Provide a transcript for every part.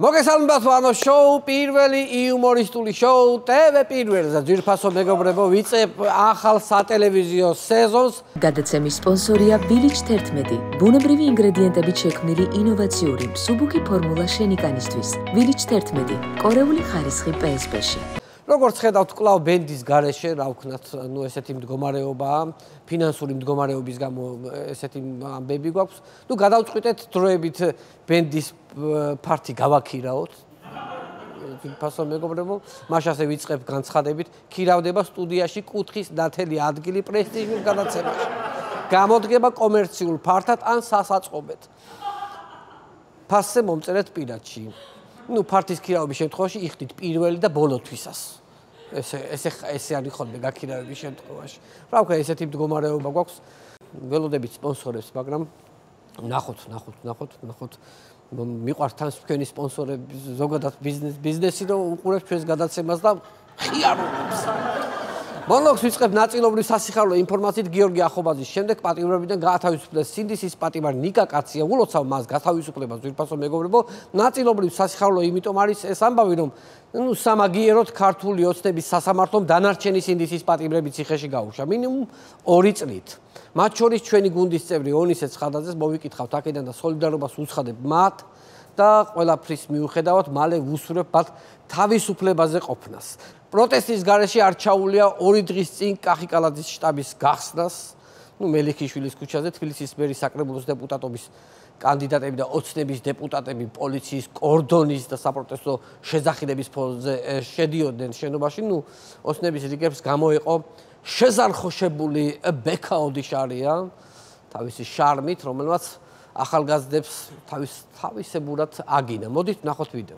მოგესალმებით ვანო შოუ პირველი იუმორისტული შოუ TV პირველზე ძირფასო მეგობრებო ვიწებ ახალ სატელევიზიო სეზონს გადაცემის სპონსორია Village 11 ბუნებრივი ინგრედიენტებით შექმნილი ინოვაციური მსუბუქი ფორმულა შენიკანისთვის Village 11 კორეული ხარისხი PSP-ში როგორც ხედავთ კლავ ბენდის გარეშე რა ვქნათ ნუ ესეთი მდგომარეობაა ფინანსური მდგომარეობის გამო ესეთი ამბები გვაქვს ნუ გადავწყვიტეთ დროებით ბენდის ფართი გავაქირაოთ ფასო მეგობრებო მაშასე ვიწყებ განცხადებით ქირავდება სტუდიაში კუთხის ნათელი ადგილი პრესტიჟულ გადაცემაში გამოდგება კომერციულ ფართად ან სასაწყობად ფასზე მომწერეთ პირადში ნუ ფართის ქირავების შემთხვევაში იხდით პირველი და ბოლოთვისას ესე არის ხოლმე გაქირავების შემთხვევაში რა ვქნა ესეთი მდგომარეობა გვაქვს ველოდებით სპონსორებს მაგრამ ნახოთ მიყვართ თან თქვენი სპონსორები ზოგადად ბიზნესი რომ უყურებს ჩვენს გადაცემას და ხიარულობს მონოლოგს ვიწყებ ნაწილობრივ სასიხარულო ინფორმაციით გიორგი ახობაძის შემდეგ პატიმრობიდან გაათავისუფლეს სინდისის პატიმარი ნიკა კაცია ულოცავ მას გათავისუფლებას ძვირფასო მეგობრებო ნაწილობრივ სასიხარულო იმიტომ არის ეს ამბავი რომ ნუ სამაგიეროდ ქართული ოცნების სასამართლომ დანარჩენი სინდისის პატიმრები ციხეში გაუშვა მინიმუმ 2 წლით მათ შორის ჩვენი გუნდის წევრი ონისე ცხადაძეს მოვიკითხავთ აქედან და სოლიდარობას უცხადებ მათ და ყველაფრის მიუხედავად მალე ვუსურებ მათ თავისუფლებაზე ყოფნას პროტესტის გარეშე არჩაულია 2 დღის წინ კახიკალაძის შტაბის გახსნას ნუ მელიქიშვილის ქუჩაზე თბილისის მერის საკრებულოს დეპუტატობის კანდიდატები და ოცნების დეპუტატები პოლიციის კორდონის და საპროტესტო შეძახილების ფონზე შედიოდნენ შენობაში ნუ ოცნების რიგებს გამოეყო შეზარხოშებული ბექა ოდიშარია თავისი შარმით რომელმაც ახალგაზრდებს თავისებურად აგინა მოდით ნახოთ ვიდეო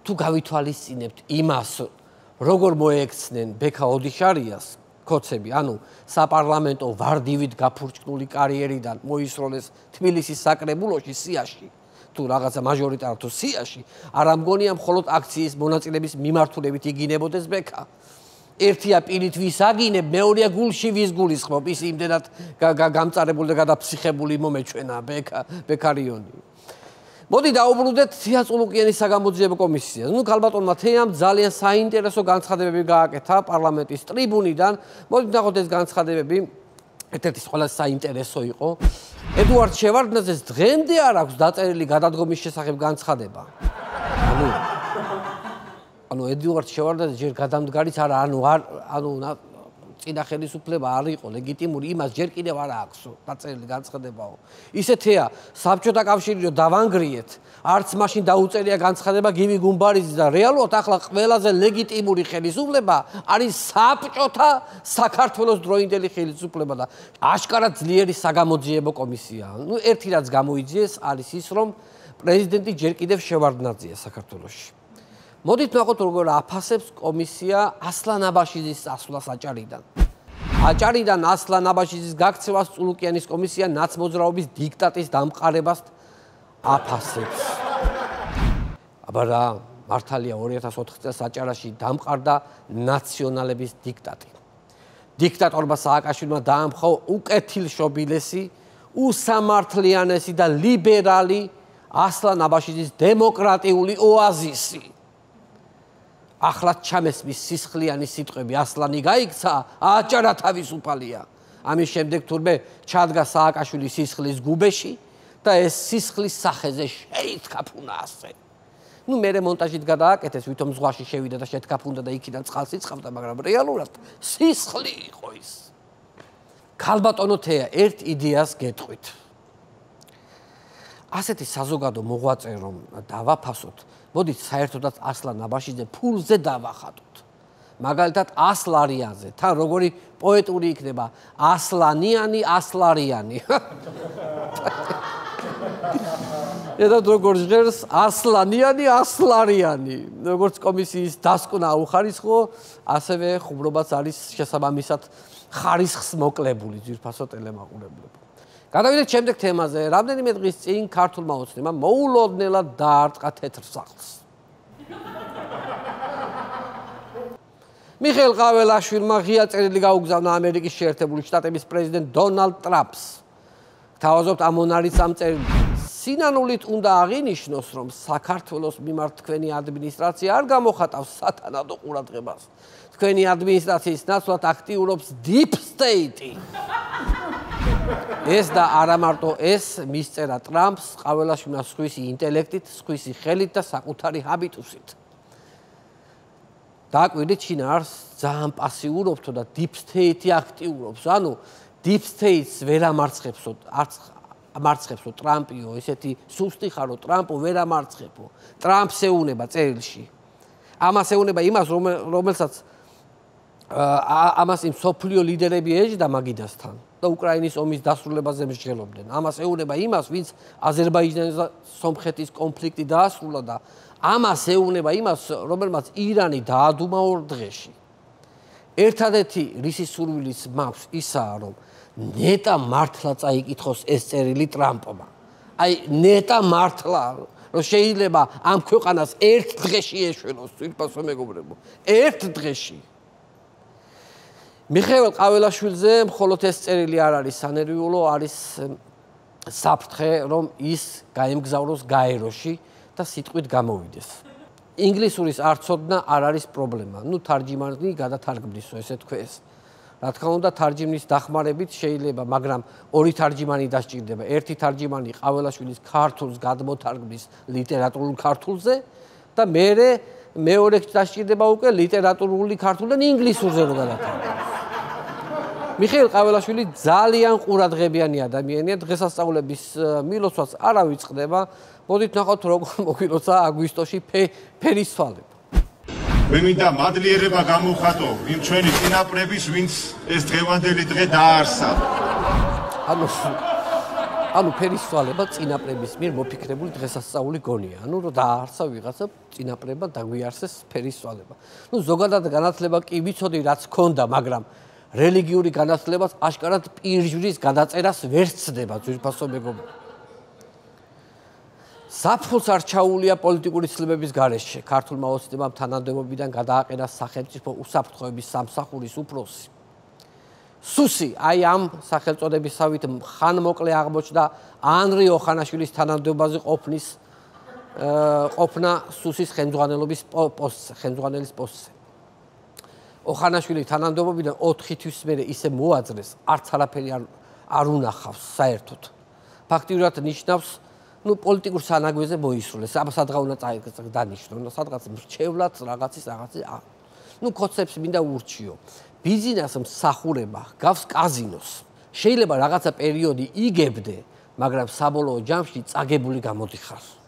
თუ გავითვალისწინებთ იმას როგორ მოექცნენ ბექა ოდიშარიას კოცები ანუ საპარლამენტო ვარდივით გაფურჩკნული კარიერიდან მოისროლეს თბილისის საკრებულოში სიაში თუ რაღაცა მაჟორიტარ თუ სიაში არ ამგონია მხოლოდ აქციის მონაწილეების მიმართულებით იგინებოდეს ბექა ერთია პირით ვის აგინებ მეორეა გულში ვის გულისხმობ ის იმდენად გამწარებული და გადაფსიხებული მომეჩვენა ბექარიონი მოდი დაუბრუნდეთ თეა წულუკიანის საგამოძიებო კომისიას ნუ ქალბატონმა თეამ ძალიან საინტერესო განცხადებები გააკეთა პარლამენტის ტრიბუნიდან მოდით ნახოთ ეს განცხადებები ერთ-ერთი ყველა საინტერესო იყო ედუარდ შევარდნაძეს დღემდე არ აქვს დაწერილი გადადგომის შესახებ განცხადება ანუ ედუარდ შევარდნაძე ჯერ გადამდგარიც არა ანუ წინა ხელისუფლება არ იყო ლეგიტიმური იმას ჯერ კიდევ არ აქვს დაწერილი განცხადებაო ისეთია საბჭოთა კავშირი რომ დავანგრიეთ არც მაშინ დაუწერია განცხადება გივი გუმბარიძის და რეალურად ახლა ყველაზე ლეგიტიმური ხელისუფლება არის საბჭოთა საქართველოს დროინდელი ხელისუფლება და აშკარად ძლიერი საგამოძიებო კომისია ნუ ერთი რაც გამოიძიეს არის ის რომ პრეზიდენტი ჯერ კიდევ შევარდნაძეა საქართველოში მოდით ნახოთ როგორ აფასებს კომისია ასლან აბაშიძის წასვლას აჭარიდან ასლან აბაშიძის გაქცევას წულუკიანის კომისია ნაცმოძრაობის დიქტატის დამყარებას აფასებს აბა რა მართალია 2004 წელს აჭარაში დამყარდა ნაციონალების დიქტატი დიქტატორმა სააკაშვილმა დაამხო უკეთილშობილესი უსამართლიანესი და ლიბერალი ასლან აბაშიძის დემოკრატიული ოაზისი ახლა ჩამესმის სისხლიანი სიტყვები ასლანი გაიქცა აჭარა თავისუფალია ამის შემდეგ თურმე ჩადგა სააკაშვილის სისხლის გუბეში და ეს სისხლის სახეზე შეითქაფუნა ასე ნუ მე მონტაჟით გადააკეთეს ვითომ ზღვაში შევიდა და შეთქაფუნდა და იქიდან წყალს იწყავდა მაგრამ რეალურად სისხლი იყო ის ქალბატონო თეა ერთ იდეას გეტყვით ასეთი საზოგადო მოღვაწე რომ დავაფასოთ მოდით საერთოდაც ასლან აბაშიძე ფულზე დავახატოთ მაგალითად ასლარიანზე თან როგორი პოეტური იქნება ასლანიანი ასლარიანი ედა როგორ ჟღერს ასლანიანი ასლარიანი როგორც კომისიის დასკვნა აუხარისხო ასევე ხუმრობაც არის შესაბამისად ხარისხს მოკლებული ძვირფასო ტელემაყურებლებო გადავიდეთ შემდეგ თემაზე. რამდენიმე დღის წინ ქართულმა ოცნებამ მოულოდნელად დაარტყა თეთრ სახლს. მიხეილ ყაველაშვილმა ღია წერილი გაუგზავნა ამერიკის შეერთებული შტატების პრეზიდენტ დონალდ ტრამპს. თავაზობთ ამ მონარიც ამ წერილს. სინანულით უნდა აღინიშნოს, რომ საქართველოს მიმართ თქვენი ადმინისტრაცია არ გამოხატავს სათანადო ყურადღებას. თქვენი ადმინისტრაციის ნაცვლად აქტიურობს Deep State. ეს და არა მარტო ეს მისწერა ტრამპს ყაველაშვილმა სხვისი ინტელექტით, სხვისი ხელით და საკუთარი ჰაბიტუსით. დააკვირდით შინაარს ძალიან პასიურობთო და Deep State აქტიურობს. ანუ Deep State-ს ვერ ამარცხებსო, არც ამარცხებსო ტრამპიო, ესეთი სუსტი ხარო ტრამპო ვერ ამარცხებო. ტრამპს ეუნება წერილში. ამას ეუნება იმას, რომელსაც ამას იმ სოფლიო ლიდერები ეჯდა მაგიდასთან და უკრაინის ომის დასრულებაზე მსჯელობდნენ. ამას ეუნება იმას, ვინც აზერბაიჯანის და სომხეთის კონფლიქტი დაასრულა და ამას ეუნება იმას, რომელმაც ირანი დაადუმა 2 დღეში. ერთადერთი რისი სურვილიც მაქვს ისაა, რომ ნეტა მართლა წაიკითხოს ეს წერილი ტრამპმა. აი ნეტა მართლა, რომ შეიძლება ამ ქვეყანას 1 დღეში ეშველოს, თვითფასო მეგობრებო, 1 დღეში. მიხეილ ყაველაშვილზე მხოლოდ ეს წერილი არ არის სანერვიულო, არის საფრთხე, რომ ის გაემგზავროს გაეროში და სიტყვით გამოვიდეს. ინგლისურის არ ცოდნა არ არის პრობლემა. ნუ თარჯიმანი გადათარგმნისო, ესე თქვეს. რა თქმა უნდა, თარჯიმნის დახმარებით შეიძლება, მაგრამ 2 თარჯიმანი დასჭირდება. ერთი თარჯიმანი ყაველაშვილის ქართულს გადმოთარგმნის ლიტერატურულ ქართულზე და მეორე დასჭირდება უკვე ლიტერატურული ქართულიდან ინგლისურზე რომ გადათარგმნოს. მიხეილ ყაველაშვილი ძალიან ყურადღებიანი ადამიანია, დღესასწაულების მილოცვას არ ავიწყდება. მოდით ნახოთ როგორ მოგვილოცა აგვისტოში ფერისცვალება. მე მინდა მადლიერება გამოვხატო იმ ჩვენი წინაპრების, ვინც ეს დღევანდელი დღე დაარსა. ანუ ფერისცვალება წინაპრების მიერ მოფიქრებული დღესასწაული გონია. ანუ რომ დაარსა ვიღაცა წინაპრება დაგვიარსეს ფერისცვალება. ნუ ზოგადად განათლება კი ვიცოდი რაც ქონდა, მაგრამ რელიგიური განათლებაც აშკარად პირჟვრის გადაწერას ვერ სცდება ძვირფასო მეგობრებო. საფრთხეს არ ჩაულია პოლიტიკური ცვლილებების გარეშე. ქართულმა ოცნებამ თანამდებობიდან გადააყენა სახელმწიფო უსაფრთხოების სამსახურის უფროსი. სუსი აი ამ სახელწოდებისავით ხანმოკლე აღმოჩნდა ანრი ოხანაშვილის თანამდებობაზე ყოფნა სუსის ხელმძღვანელის პოსტზე. ოხანაშვილი თანამდებობიდან 4 თვის მერე ისე მოაძრეს, არც არაფერი არ უნახავს საერთოდ. ფაქტიურად ნიშნავს, პოლიტიკურ სანაგვეზე მოისრულეს, სადღა უნდა დანიშნონ, სადღაც მრჩევლად რაღაცის. კოცებს მინდა ურჩიო. ბიზნეს მსახურება გავს კაზინოს. შეიძლება რაღაცა პერიოდი იგებდე, მაგრამ საბოლოო ჯამში წაგებული გამოდიხარ.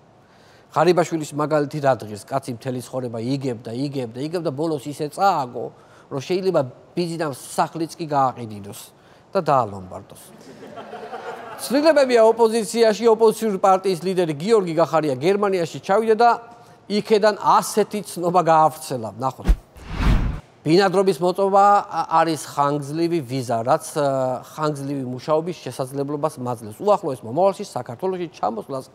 ღარიბაშვილის მაგალითი რა დღეს, კაცი მთელი ცხოვრება იგებდა, ბოლოს ისე წააგო, რომ შეიძლება ბიზნეს სახლიც კი გააყიდინოს და დაალომბარდოს. ცვლილებებია ოპოზიციაში, ოპოზიციური პარტიის ლიდერი გიორგი გახარია გერმანიაში ჩავიდა და იქედან ასეთი ცნობა გაავრცელა. ნახოთ. ბინადრობის მოწობა არის ხანგრძლივი ვიზა, რაც ხანგრძლივი მუშაობის შესაძლებლობას მაძლევს. უახლოეს მომავალში საქართველოში ჩამოსვლას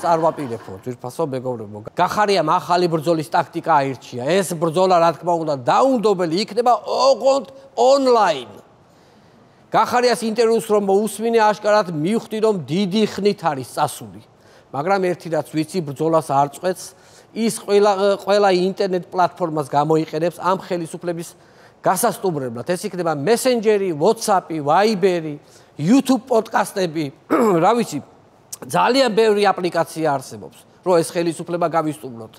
არ ვაპირებო, ძვირფასო მეგობრებო. გახარიამ ახალი ბრძოლის ტაქტიკა აირჩია. ეს ბრძოლა, რა თქმა უნდა, დაუნდობელი იქნება ოღონდ ონლაინ. გახარიას ინტერვიუს რომ მოусმინე, აშკარად მივხვდი, რომ დიდი ხნით არის წასული. მაგრამ ერთი რაც ვიცი, ბრძოლას არ წყვეტს, ის ყველა ინტერნეტ პლატფორმას გამოიყენებს ამ ხელისუფლების გასასტუმრებლად. ეს იქნება მესენჯერი, WhatsApp-ი, Viber-ი, YouTube პოდკასტები, რა ვიცი, ძალიან ბევრი აპლიკაცია არსებობს, რომ ეს ხელისუფლება გავისტუმროთ.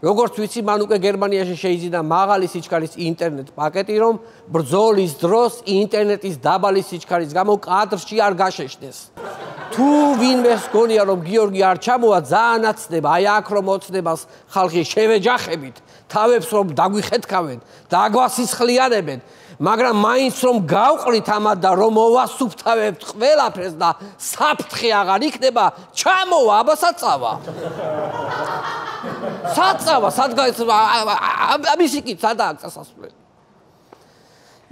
როგორც ვიცი, მან უკვე გერმანიაში შეიზინა მაღალი სიჩქარის ინტერნეტ პაკეტი, რომ ბრძოლის დროს ინტერნეტის დაბალი სიჩქარის გამო კადრში არ გაშეშდეს. თუ ვინმეს გონია, რომ გიორგი არ ჩამოვა, ძალიან აცდება, აი აქ რომ ოცნებას ხალხი შევეჯახებით, თავებს რომ დაგვიხეთქავენ, დაგვასისხლიანებენ, მაგრამ მაინც რომ გავყრით ამათ და რომ მოვასუფთავებთ ყველაფერს და საფრთხე აღარ იქნება, ჩამოვა, აბა საწავა. საწავა, სადღაც ამისი კი სადაა წასასვლელი.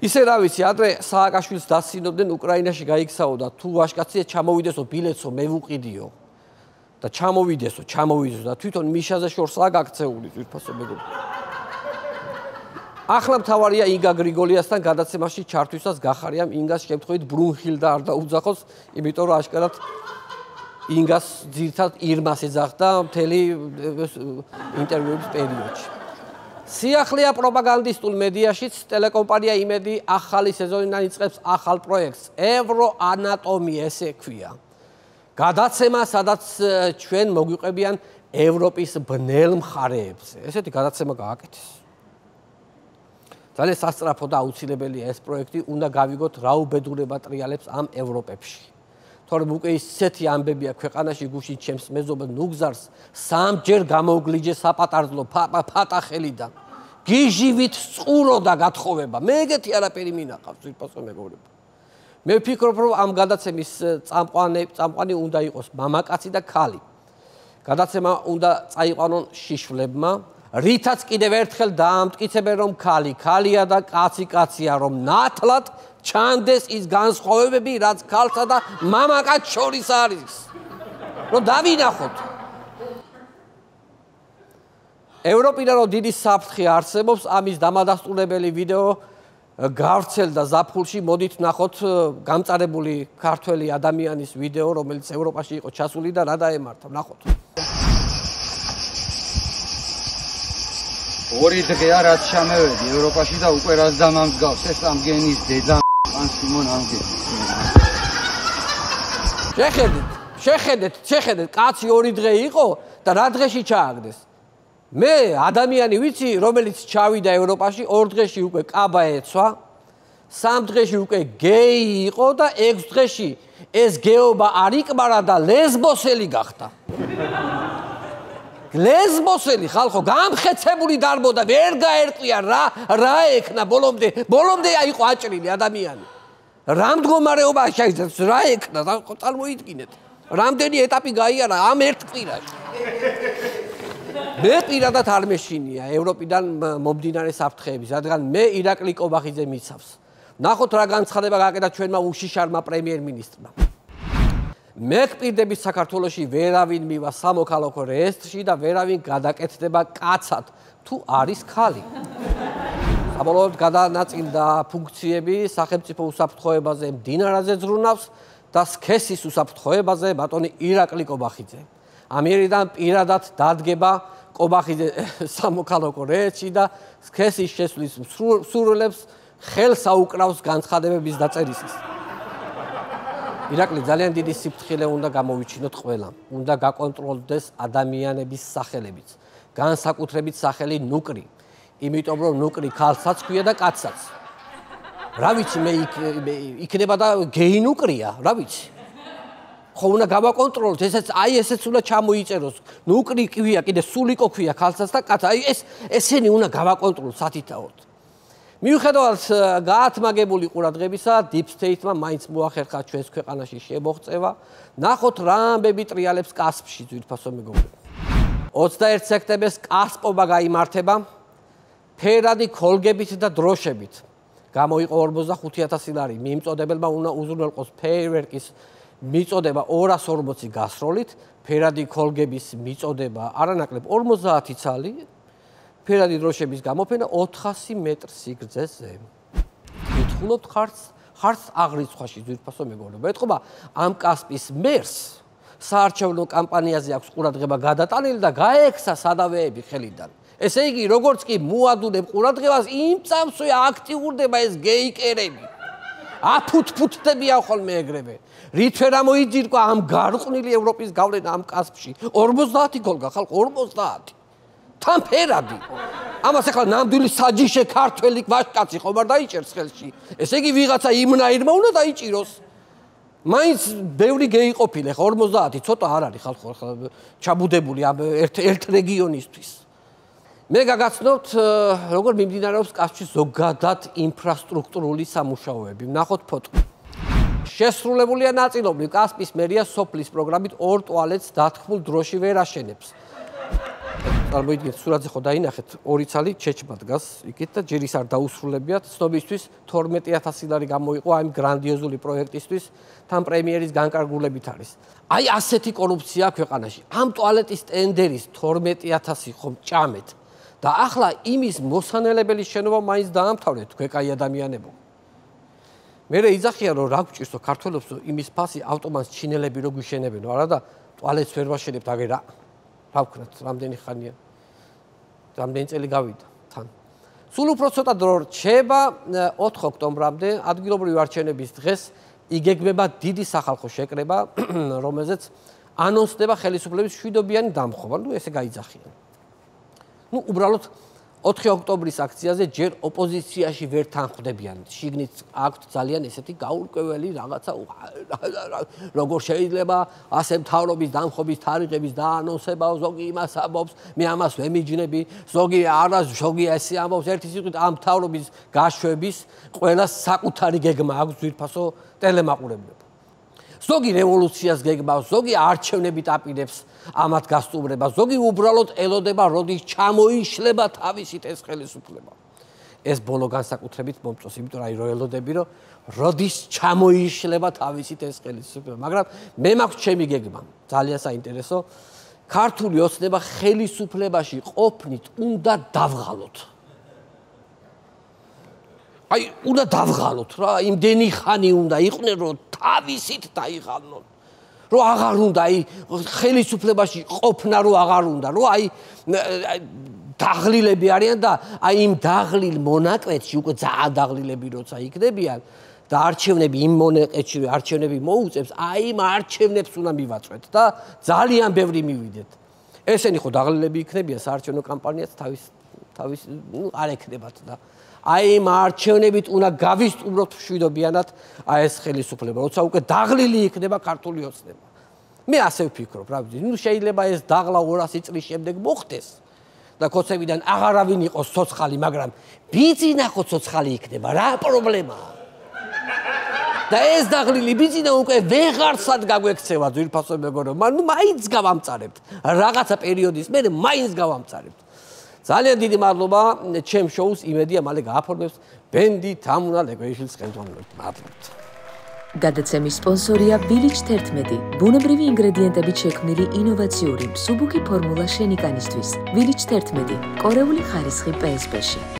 ისე რა ვიცი, ადრე სააკაშვილს დასცინოდნენ უკრაინაში გაიქცაო და თუ ვაშკაცია ჩამოვიდესო ბილეთსო მე ვუყიდიო და ჩამოვიდესო და თვითონ მიშაზე შორსაა გაქცეული ძვირფასო მეგობრებო. ახლა მთავარია ინგა გრიგოლიასთან გადაცემაში ჩართვისას გახარიამ ინგას შემთხვევით ბრუნჰილდა არ დაუძახოს, იმიტომ რომ აშკარად ინგას ძირთად ირმას ეძახდა მთელი ინტერვიუების პერიოდში. სიახლეა პროპაგანდისტულ მედიაშიც ტელეკომპანია იმედი ახალი სეზონიდან იწყებს ახალ პროექტს ევროანატომია ესე ქვია. გადაცემა, სადაც ჩვენ მოგვიყვებიან ევროპის ბნელ მხარეებზე. ესეთი გადაცემა გააკეთეს. ძალიან სასწრაფო და აუცილებელია ეს პროექტი, უნდა გავიგოთ რა უბედურება ტრიალებს ამ ევროპებში. თორემ უკვე ისეთი ამბებია ქვეყანაში გუშინ ჩემს მეზობელ ნუგზარს სამჯერ გამოვგლიჯე საპატარძლო ფატახელიდან. გიჟივით წყურო და გათხოვება. მე ეგეთი არაფერი მინახავს ვირფასო მეგობრებო. მე ვფიქრობ, რომ ამ გადაცემის წამყვანი უნდა იყოს მამაკაცი და ქალი. გადაცემა უნდა წაიყვანონ შიშვლებმა, რითაც კიდევ ერთხელ დაამტკიცებენ, რომ ქალია და კაცია, რომ ნათლად ჩანდეს ის განსხვავებები, რაც ქალსა და მამაკაც შორის არის. რომ დავინახოთ. ევროპიდან რომ დიდი საფრთხე არსებობს, ამის დამადასტურებელი ვიდეო გავრცელდა ზაფხულში, მოდით ნახოთ გამწარებული ქართველი ადამიანის ვიდეო, რომელიც ევროპაში იყო ჩასული და რა დაემართა, ნახოთ. ორი დღეა რაც ჩამევედი ევროპაში და უკვე რას დამამსგავს ეს ამგენის დედა პანსიმონ ამგენი. შეხედეთ, კაცი ორი დღე იყო და რა დღეში ჩააგდეს. მე ადამიანი ვიცი, რომელიც ჩავიდა ევროპაში, 2 დღეში უკვე კაბა ეცვა, 3 დღეში უკვე გეი იყო და 6 დღეში ეს გეობა არ იკმარა და ლესბოსელი გახდა. ლესბოსელი ხალხო გამხეცებული დარბოდა, ვერ გაერკვია რა ექნა ბოლომდე იყო აჭრილი ადამიანი. რა მდგომარეობაში აიძებს რა ექნა, წარმოიდგინეთ. რამდენი ეტაპი გაიარა ამ ერთ კვირაში. მე პირადად არ მეშინია ევროპიდან მომდინარე საფრთხეების, რადგან მე ირაკლი კობახიძე მიცავს. ნახოთ რა განცხადება გააკეთა ჩვენმა უშიშარმა პრემიერ-მინისტრმა. მე გპირდებით საქართველოში ვერავინ მივა სამოქალაქო რეესტრში და ვერავინ გადაკეთდება კაცად, თუ არის ქალი. საბოლოოდ გადანაწილდა ფუნქციები სახელმწიფო უსაფრთხოებაზე მდინარაზე ზრუნავს და სქესის უსაფრთხოებაზე ბატონი ირაკლი კობახიძე. ამიერიდან პირადად დადგება კობახიძე სამოქალაქო რეესტრში და სქესის შესვლის მსურველებს ხელს აუკრავს განცხადებების დაწერისას. ირაკლი ძალიან დიდი სიფრთხილე უნდა გამოვიჩინოთ ყველამ. უნდა გაკონტროლდეს ადამიანების სახელებიც. განსაკუთრებით სახელი ნუკრი. იმიტომ რომ ნუკრი ქალსაც ქვია და კაცსაც. რა ვიცი მე იქნება და გეი ნუკრია, რა ვიცი. ხო უნდა გავაკონტროლოთ, ესეც უნდა ჩამოიწეროს. ნუკრი ქვია, კიდე სულიკო ქვია ქალსაც და კაცს. ესენი უნდა გავაკონტროლოთ სათითაოდ. მიუხედავად გაათმაგებული ყურადღებისა, Deep State-მა მაინც მოახერხა ჩვენს ქვეყანაში შემოღწევა. ნახოთ რა ამბები ტრიალებს კასპში, ძვირფასო მეგობრებო. 21 სექტემბერს კასპობა გაიმართება ფერადი ქოლგებით და დროშებით. გამოიყო 45,000 ლარი. მიმწოდებელმა უნდა უზრუნველყოს ფეიერვერკის მიწოდება 240 გასროლით, ფერადი ქოლგების მიწოდება არანაკლებ 50 ცალი, ფერადი დროშების გამოფენა 400 მეტრ სიგრძეზე. გითხულობთ ხარც აღრიცხვაში, ძვირფასო მეგობრებო. ეთქობა ამ კასპის მერს საარჩევნო კამპანიაზე აქვს ყურადღება გადატანილი და გაექცა სადავეები ხელიდან. ესე იგი, როგორც კი მოადუნებ ყურადღებას, იმ წამსვე აქტიურდება ეს გეიკერები. აფუთფუთდებიან ხოლმე ეგრევე. რითვე რა მოიძირკვა ამ გარყვნილი ევროპის გავლენა ამ კასპში. 50 გოლგა ხალხო, 50. თან ფერადი. ამას ახლა ნამდვილი საჯიშე ქართველი ვაჟკაცი ხომ არ დაიჭერს ხელში. ესე იგი ვიღაცა იმნაირმა უნდა დაიჭიროს. მაინც ბევრი გეი ყოფილა, ხო 50, ცოტა არ არის ხალხო ჩაბუდებული ამ ერთ რეგიონისთვის. მე გაგაცნობთ, როგორ მიმდინარეობს კასპში ზოგადად ინფრასტრუქტურული სამუშაოები. ნახოთ ფოტო. შესრულებულია ნაწილობრივ კასპის მერია სოფლის პროგრამით 2 ტუალეტს დათქმულ დროში ვერ აშენებს. წარმოიდგინეთ, სურათზე ხო დაინახეთ, 2 ცალი ჩეჩმა დგას იქით და ჯერ ის არ დაუსრულებიათ. ცნობისთვის 12,000 ლარი გამოიყო ამ გრანდიოზული პროექტისთვის, თან პრემიერის განკარგულებით არის. აი ასეთი კორუფცია ქვეყანაში. ამ ტუალეტის ტენდერის 12,000 ხომ ჭამეთ. და ახლა იმის მოსანელებელი შენობა მაინც დაამთავრეთ თქვენ კაი ადამიანებო. მე იძახია რომ რა გვჭირსო ქართველებს იმის ფასი ავტომატს ჩინელები რო გვიშენებენო არა და ტუალეტს ვერ ვაშენებთ აგერ რა ვქნათ რამდენი ხანია რამდენი წელი გავიდა თან სულ უფრო ცოტა დრო რჩება 4 ოქტომბრამდე ადგილობრივი არჩევნების დღეს იგეგმება დიდი სახალხო შეკრება რომელზეც ანონსდება ხელისუფლების მშვიდობიანი დამხობა ნუ ესე გაიძახიან ნუ უბრალოდ 4 ოქტომბრის აქციაზე ჯერ ოპოზიციაში ვერ თანხმდებიან. შიგნით აქვთ ძალიან ესეთი გაურკვეველი რაღაცა როგორ შეიძლება ასე მთავრობის დამხობის თარიღების დაანონსება ზოგი იმას ამბობს, მე ამას ვემიჯნები, ზოგი არას ზოგი ესე ამბობს, ერთი სიტყვით ამ მთავრობის გაშვების ყველა საკუთარი გეგმა აქვს ძვირფასო ტელემაყურებლებს. ზოგი რევოლუციას გეგმავს, ზოგი არჩევნებით აპირებს ამათ გასტუმრებას, ზოგი უბრალოდ ელოდება, როდის ჩამოიშლება თავისით ეს ხელისუფლება. ეს ბოლო განსაკუთრებით მომწონს, იმიტომ რომ ელოდები, რომ როდის ჩამოიშლება თავისით ეს ხელისუფლება. მაგრამ მე მაქვს ჩემი გეგმა, ძალიან საინტერესო. ქართული ოცნება ხელისუფლებაში ყოფნით უნდა დავღალოთ. აი, უნდა დავღალოთ რა, იმდენი ხანი უნდა იყვნენ, რომ თავისით დაიღალნონ. რომ აღარ უნდა აი ხელისუფლებაში ყოფნა რო აღარ უნდა, რომ აი დაღლილები არიან და აი იმ დაღლილ მონაკვეთში უკვე ძალიან დაღლილები როცა იქნებიან და არჩევნები იმ მონაკვეთში არჩევნები მოუწევს, აი იმ არჩევნებს უნდა მივაწვეთ და ძალიან ბევრი მივიდეთ. ესენი ხო დაღლილები იქნებიან საარჩევნო კამპანიაც თავის არ ეკნებათ და აი იმ არჩევნებით უნდა გავისტუმროთ მშვიდობიანად აი ეს ხელისუფლება, როცა უკვე დაღლილი იქნება ქართული ოცნება. მე ასე ვფიქრობ, რა ვიცი, ნუ შეიძლება ეს დაღლა 200 წლის შემდეგ მოხდეს და ქოცევიდან აღარავინ იყოს ცოცხალი, მაგრამ ბიძინა ხო ცოცხალი იქნება, რა პრობლემაა? და ეს დაღლილი ბიძინა უკვე ვეღარსად გაგვექცევა ძვირფასო მეგობრებო, ნუ მაინც გავამწარებთ, რაღაცა პერიოდის მერე მაინც გავამწარებთ. ძალიან დიდი მადლობა ჩემ შოუს იმედია მალე გააფორმებს ბენდი თამუნა ლეგვეიშვილის ხელმძღვანელობით. მადლობთ. გადაცემის სპონსორია Village 11, ბუნებრივი ინგრედიენტებით შექმნილი ინოვაციური მსუბუქი ფორმულა შენიკანისთვის. Village 11, კორეული ხარისხი PSP-ში.